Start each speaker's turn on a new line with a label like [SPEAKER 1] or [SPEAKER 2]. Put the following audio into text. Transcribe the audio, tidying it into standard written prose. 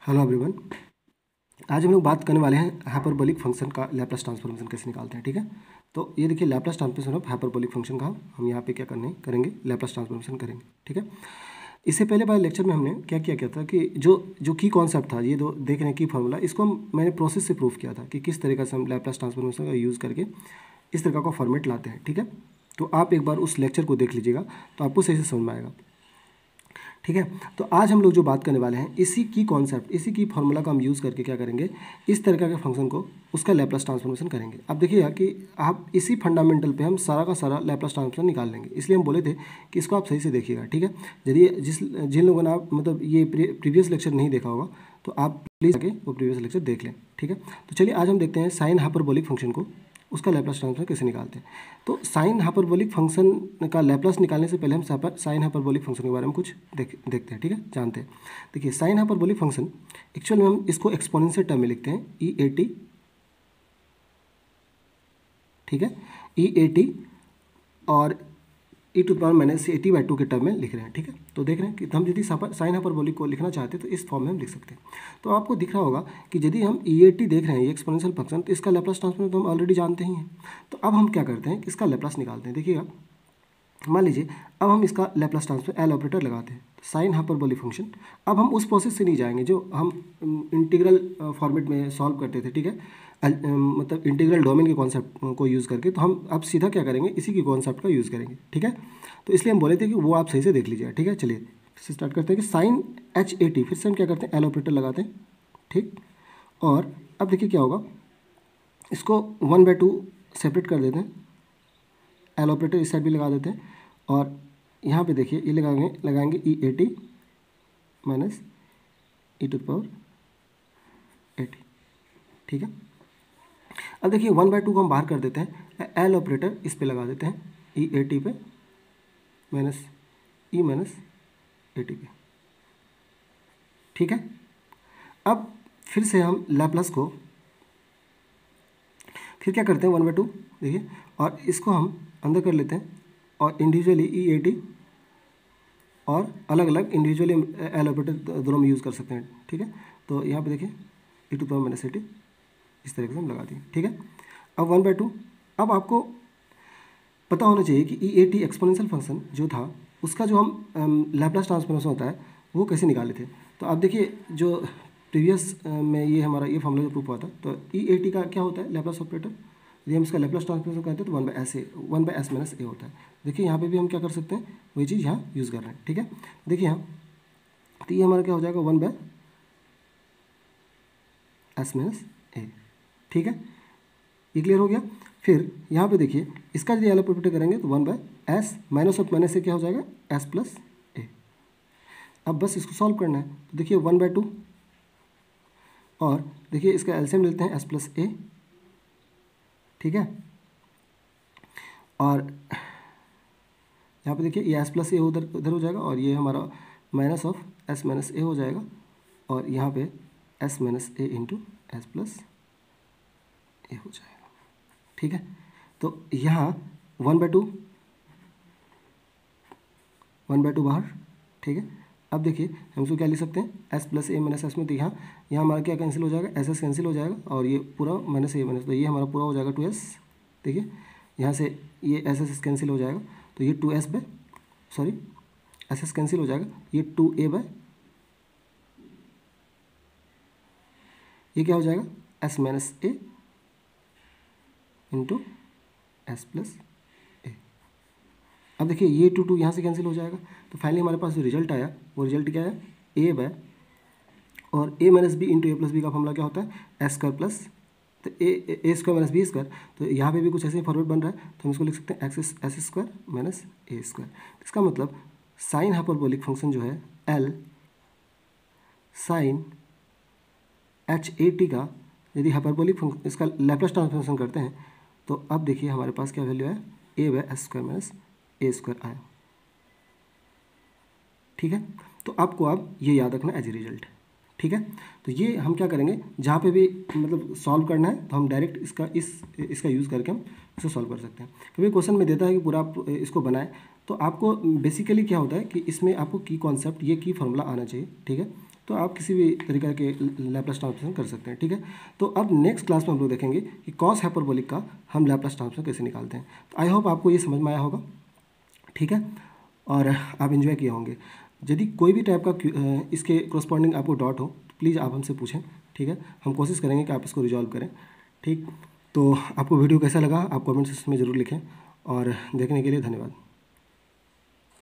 [SPEAKER 1] Hello everyone. आज हम लोग बात करने वाले हैं हाइपरबोलिक फंक्शन का लैप्लास ट्रांसफॉर्मेशन कैसे निकालते हैं। ठीक है, तो ये देखिए Laplace transformation of hyperbolic function का हम यहाँ पे क्या करेंगे लैप्लास ट्रांसफॉर्मेशन करेंगे। ठीक है, इससे पहले वाले लेक्चर में हमने क्या किया था कि जो जो की कॉन्सेप्ट था, ये दो देख रहे हैं की फार्मूला, इसको मैंने प्रोसेस से प्रूव किया था कि किस तरीके से हम लैप्लास ट्रांसफॉर्मेशन का यूज़ करके इस तरह का फॉर्मेट लाते हैं। ठीक है, तो आप एक बार उस लेक्चर को देख लीजिएगा तो आपको सही से समझ में आएगा। ठीक है, तो आज हम लोग जो बात करने वाले हैं इसी की कॉन्सेप्ट, इसी की फार्मूला का हम यूज़ करके क्या करेंगे, इस तरह के फंक्शन को उसका लैप्लास ट्रांसफॉर्मेशन करेंगे। अब देखिएगा कि आप इसी फंडामेंटल पे हम सारा का सारा लैप्लास ट्रांसफॉर्मेशन निकाल लेंगे, इसलिए हम बोले थे कि इसको आप सही से देखिएगा। ठीक है, यदि जिन लोगों ने आप मतलब ये प्रीवियस लेक्चर नहीं देखा होगा तो आप प्लीज़ आके वो प्रीवियस लेक्चर देख लें। ठीक है, तो चलिए आज हम देखते हैं साइन हाइपरबोलिक फंक्शन को उसका लैप्लास ट्रांसफॉर्म कैसे निकालते हैं। तो साइन हाइपरबोलिक फंक्शन का लैप्लास निकालने से पहले हम साइन हाइपरबोलिक फंक्शन के बारे में कुछ देखते हैं। ठीक है, जानते हैं। देखिए साइन हाइपरबोलिक फंक्शन एक्चुअल में हम इसको एक्सपोनेंशियल टर्म में लिखते हैं EAT। ठीक है, EAT और e⁻⁻80/2 के टर्म में लिख रहे हैं। ठीक है, तो देख रहे हैं कि हम यदि साइन हाइपरबोलिक को लिखना चाहते हैं तो इस फॉर्म में हम लिख सकते हैं। तो आपको दिख रहा होगा कि यदि हम EAT देख रहे हैं ये एक्सपोनेंशियल फंक्शन, तो इसका लैप्लास ट्रांसफॉर्म तो हम ऑलरेडी जानते ही हैं। तो अब हम क्या करते हैं कि इसका लैप्लास निकालते हैं। देखिएगा, मान लीजिए अब हम इसका लैप्लास ट्रांसफॉर्म एल ऑपरेटर लगाते हैं साइन हाइपरबोलिक फंक्शन। अब हम उस प्रोसेस से नहीं जाएंगे जो हम इंटीग्रल फॉर्मेट में सॉल्व करते थे। ठीक है, मतलब इंटीग्रल डोमेन के कॉन्सेप्ट को यूज़ करके, तो हम अब सीधा क्या करेंगे, इसी की कॉन्सेप्ट का यूज़ करेंगे। ठीक है, तो इसलिए हम बोले थे कि वो आप सही से देख लीजिएगा। ठीक है, चलिए फिर से स्टार्ट करते हैं कि साइन HAT, फिर से हम क्या करते हैं एल ऑपरेटर लगाते हैं। ठीक, और अब देखिए क्या होगा, इसको 1/2 सेपरेट कर देते हैं, एल ऑपरेटर इस साइड भी लगा देते हैं, और यहाँ पे देखिए ये लगाएंगे EAT माइनस e⁻80। ठीक है, अब देखिए 1/2 को हम बाहर कर देते हैं, एल ऑपरेटर इस पे लगा देते हैं EAT पे माइनस E-80 पे। ठीक है, अब फिर से हम लैप्लास को फिर क्या करते हैं 1/2 देखिए, और इसको हम अंदर कर लेते हैं और इंडिविजुअली EAT और अलग अलग इंडिविजुअली एल ऑपरेटर दोनों में यूज़ कर सकते हैं। ठीक है, तो यहाँ पे देखिए e⁻⁻80 इस तरीके से हम लगा दिए। ठीक है, अब 1/2, अब आपको पता होना चाहिए कि EAT एक्सपोनेंशियल फंक्शन जो था उसका जो हम लैप्लास ट्रांसफॉर्मेशन होता है वो कैसे निकाले थे। तो आप देखिए जो प्रीवियस में ये हमारा ये फॉर्मूला जो प्रूफ हुआ था, तो EAT का क्या होता है लैप्लास ऑपरेटर, यदि हम इसका लैप्लास ट्रांसफॉर्मेशन करते हैं तो 1/s होता है। देखिए यहाँ पे भी हम क्या कर सकते हैं, वही चीज़ यहाँ यूज़ कर रहे हैं। ठीक है, देखिए यहाँ तो ये हमारा क्या हो जाएगा 1/s-a। ठीक है, ये क्लियर हो गया। फिर यहाँ पे देखिए इसका यदि एल ऑपरेटर करेंगे तो 1/s माइनस ऑफ माइनस से क्या हो जाएगा s+a। अब बस इसको सॉल्व करना है, तो देखिए 1/2 और देखिए इसका एलसीएम लेते हैं s+a। ठीक है, और यहाँ पे देखिए ये s+a उधर हो जाएगा और ये हमारा माइनस ऑफ s-a हो जाएगा, और यहाँ पे s-a इंटू s+a हो जाएगा। ठीक है, तो यहाँ 1/2 बाहर। ठीक है, अब देखिए हम इसको क्या लिख सकते हैं s+a माइनस s में, तो यहाँ हमारा क्या कैंसिल हो जाएगा, s कैंसिल हो जाएगा और ये पूरा माइनस a माइनस, तो ये हमारा पूरा हो जाएगा 2s। देखिए यहाँ से ये s कैंसिल हो जाएगा, तो ये 2s bye sorry s cancel हो जाएगा, ये 2a बाय ये क्या हो जाएगा s-a इंटू s+a। अब देखिए ये 2 यहाँ से कैंसिल हो जाएगा, तो फाइनली हमारे पास जो रिजल्ट आया वो रिजल्ट क्या है a बाय, और a-b इंटू a+b का फॉर्मूला क्या होता है s² प्लस, तो a² माइनस b²। तो यहाँ पे भी कुछ ऐसे ही फॉर्मेट बन रहा है, तो हम इसको लिख सकते हैं s² माइनस a²। इसका मतलब साइन हाइपरबोलिक फंक्शन जो है L साइन HAT का यदि हाइपरबोलिक फंक्शन इसका लैप्लास ट्रांसफॉर्मेशन करते हैं, तो अब देखिए हमारे पास क्या वैल्यू है a/s² माइनस a² आया। ठीक है, तो आपको अब ये याद रखना एज ए रिजल्ट। ठीक है, तो ये हम क्या करेंगे, जहाँ पे भी मतलब सॉल्व करना है तो हम डायरेक्ट इसका यूज़ करके हम इसको सॉल्व कर सकते हैं। क्योंकि क्वेश्चन में देता है कि पूरा आप इसको बनाए, तो आपको बेसिकली क्या होता है कि इसमें आपको की कॉन्सेप्ट, ये की फार्मूला आना चाहिए। ठीक है, तो आप किसी भी तरीके के लैप्लास ट्रांसफॉर्मेशन कर सकते हैं, ठीक है। तो अब नेक्स्ट क्लास में हम लोग देखेंगे कि कॉस हाइपरबोलिक का हम लैप्लास ट्रांसफॉर्म कैसे निकालते हैं। तो आई होप आपको ये समझ में आया होगा, ठीक है, और आप इन्जॉय किए होंगे। यदि कोई भी टाइप का इसके कोरस्पॉन्डिंग आपको डाउट हो तो प्लीज़ आप हमसे पूछें, ठीक है। हम कोशिश करेंगे कि आप इसको रिजॉल्व करें, ठीक। तो आपको वीडियो कैसा लगा आप कमेंट सेक्शन में ज़रूर लिखें, और देखने के लिए धन्यवाद।